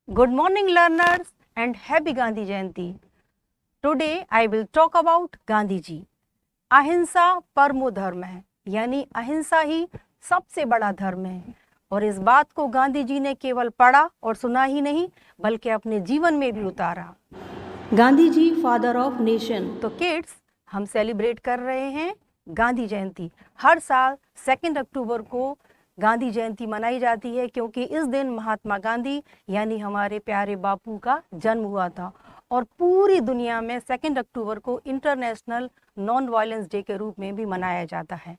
Good morning learners and happy Gandhi Jayanti. Today I will talk about Gandhi ji. अहिंसा परमो धर्म है, यानी अहिंसा ही सबसे बड़ा धर्म है और इस बात को गांधी जी ने केवल पढ़ा और सुना ही नहीं बल्कि अपने जीवन में भी उतारा. Gandhi ji father of nation. तो किड्स, हम सेलिब्रेट कर रहे हैं गांधी जयंती. हर साल 2 अक्टूबर को गांधी जयंती मनाई जाती है क्योंकि इस दिन महात्मा गांधी यानी हमारे प्यारे बापू का जन्म हुआ था और पूरी दुनिया में 2 अक्टूबर को इंटरनेशनल नॉन वायलेंस डे के रूप में भी मनाया जाता है.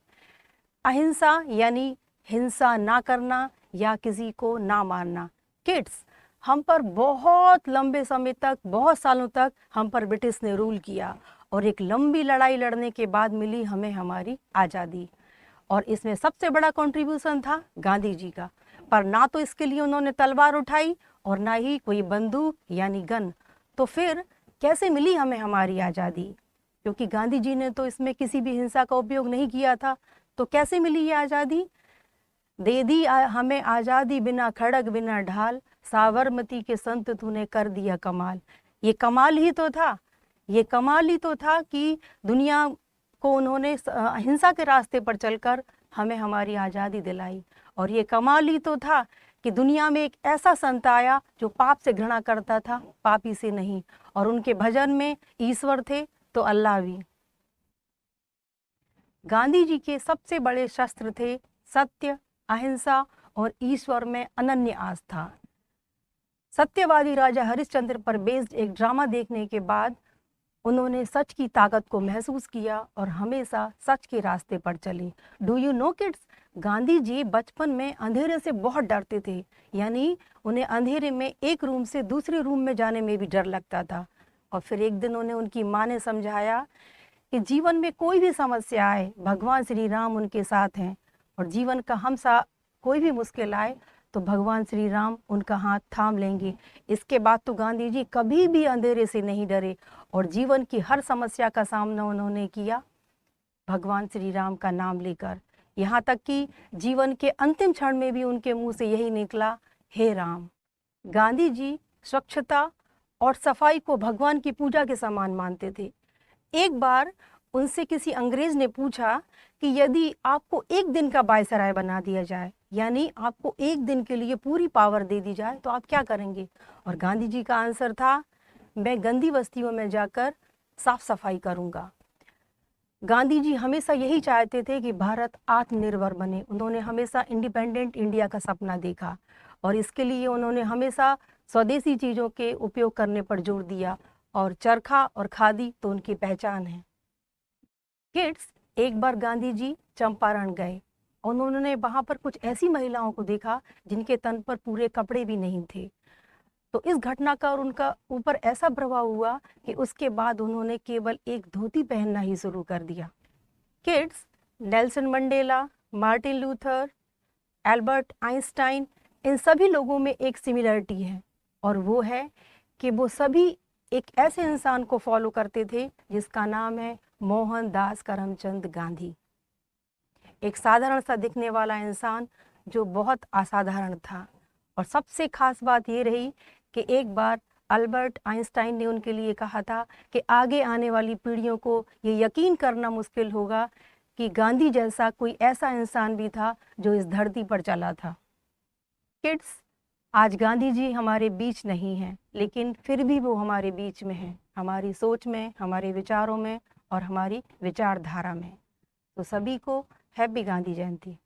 अहिंसा यानी हिंसा ना करना या किसी को ना मारना. किड्स, हम पर बहुत लंबे समय तक, बहुत सालों तक हम पर ब्रिटिश ने रूल किया और एक लंबी लड़ाई लड़ने के बाद मिली हमें हमारी आज़ादी और इसमें सबसे बड़ा कंट्रीब्यूशन था गांधी जी का. पर ना तो इसके लिए उन्होंने तलवार उठाई और ना ही कोई बंदूक यानी गन. तो फिर कैसे मिली हमें हमारी आज़ादी? क्योंकि गांधी जी ने तो इसमें किसी भी हिंसा का उपयोग नहीं किया था. तो कैसे मिली ये आज़ादी? दे दी हमें आज़ादी बिना खड़ग बिना ढाल, साबरमती के संत तूने कर दिया कमाल. ये कमाल ही तो था, ये कमाल ही तो था कि दुनिया को उन्होंने अहिंसा के रास्ते पर चलकर हमें हमारी आज़ादी दिलाई. और ये कमाल ही तो था कि दुनिया में एक ऐसा संत आया जो पाप से घृणा करता था, पापी से नहीं, और उनके भजन में ईश्वर थे तो अल्लाह भी. गांधी जी के सबसे बड़े शस्त्र थे सत्य, अहिंसा और ईश्वर में अनन्य आस्था. सत्यवादी राजा हरिश्चंद्र पर बेस्ड एक ड्रामा देखने के बाद उन्होंने सच की ताकत को महसूस किया और हमेशा सच के रास्ते पर चले. Do you know kids, Gandhi ji बचपन में अंधेरे से बहुत डरते थे, यानी उन्हें अंधेरे में एक रूम से दूसरे रूम में जाने में भी डर लगता था. और फिर एक दिन उन्हें उनकी माँ ने समझाया कि जीवन में कोई भी समस्या आए, भगवान श्री राम उनके साथ हैं और जीवन का कोई भी मुश्किल आए तो भगवान श्री राम उनका हाथ थाम लेंगे. इसके बाद तो गांधी जी कभी भी अंधेरे से नहीं डरे और जीवन की हर समस्या का सामना उन्होंने किया भगवान श्री राम का नाम लेकर. यहाँ तक कि जीवन के अंतिम क्षण में भी उनके मुंह से यही निकला, हे राम. गांधी जी स्वच्छता और सफाई को भगवान की पूजा के समान मानते थे. एक बार उनसे किसी अंग्रेज ने पूछा कि यदि आपको एक दिन का वायसराय बना दिया जाए, यानी आपको एक दिन के लिए पूरी पावर दे दी जाए, तो आप क्या करेंगे? और गांधी जी का आंसर था, मैं गंदी बस्तियों में जाकर साफ सफाई करूंगा. गांधी जी हमेशा यही चाहते थे कि भारत आत्मनिर्भर बने. उन्होंने हमेशा इंडिपेंडेंट इंडिया का सपना देखा और इसके लिए उन्होंने हमेशा स्वदेशी चीज़ों के उपयोग करने पर जोर दिया और चरखा और खादी तो उनकी पहचान है. किड्स, एक बार गांधी जी चंपारण गए और उन्होंने वहाँ पर कुछ ऐसी महिलाओं को देखा जिनके तन पर पूरे कपड़े भी नहीं थे. तो इस घटना का और उनका ऊपर ऐसा प्रभाव हुआ कि उसके बाद उन्होंने केवल एक धोती पहनना ही शुरू कर दिया. Kids, Nelson Mandela, Martin Luther, Albert Einstein, इन सभी लोगों में एक सिमिलरिटी है और वो है कि वो सभी एक ऐसे इंसान को फॉलो करते थे जिसका नाम है मोहनदास करमचंद गांधी. एक साधारण सा दिखने वाला इंसान जो बहुत असाधारण था. और सबसे खास बात ये रही कि एक बार अल्बर्ट आइंस्टाइन ने उनके लिए कहा था कि आगे आने वाली पीढ़ियों को ये यकीन करना मुश्किल होगा कि गांधी जैसा कोई ऐसा इंसान भी था जो इस धरती पर चला था. किड्स, आज गांधी जी हमारे बीच नहीं हैं, लेकिन फिर भी वो हमारे बीच में हैं, हमारी सोच में, हमारे विचारों में और हमारी विचारधारा में. तो सभी को हैप्पी गांधी जयंती.